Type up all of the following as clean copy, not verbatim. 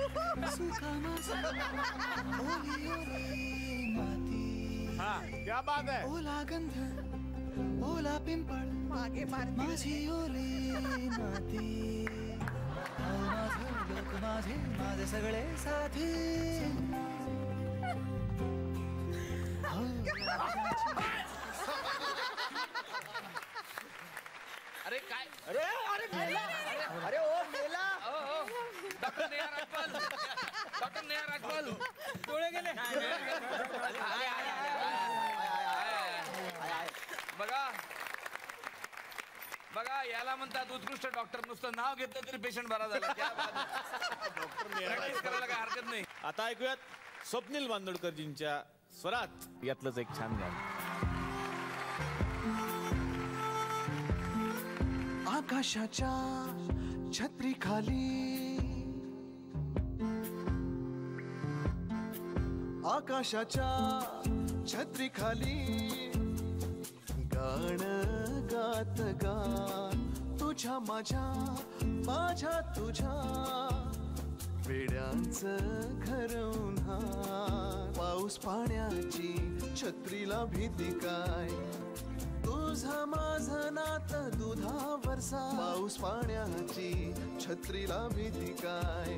सुका माझा ओली ओली माती. क्या बात आहे. ओला गंध ओला पिंपळ मागे माझी ओली माती. माझे लोक माझे माझे सगळे साथी. अरे काय अरे अरे मेला. अरे ओ मेला. डॉक्टर नेहा राजपाल. डॉक्टर नेहा राजपाल डोळे गेले. बघा बघा याला म्हणतात उत्कृष्ट डॉक्टर. नुसतं नाव घेतलं तरी पेशंट बरा झाला. डॉक्टर प्रॅक्टिस करायला काय हरकत नाही. आता ऐकूयात स्वप्नील बांदोडकरजींच्या स्वरात यातलंच एक छान गाणं. आकाशाच्या छत्रीखाली आकाशाच्या छत्रीखाली गाणं गात गात तुझ्या माझ्या माझ्या तुझ्या वेड्यांचं घरवून पाऊस पाण्याची छत्रीला भीती काय. तुझा माझं नात दुधावरचा पाऊस पाण्याची छत्रीला भीती काय.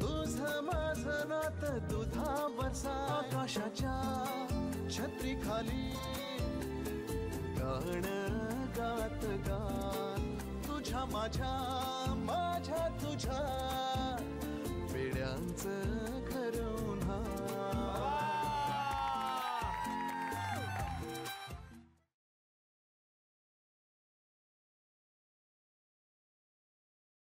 तुझं माझं नात दुधावरचा आकाशाच्या छत्रीखाली गाणं गात गात तुझ्या माझ्या माझ्या तुझ्या वेड्यांचं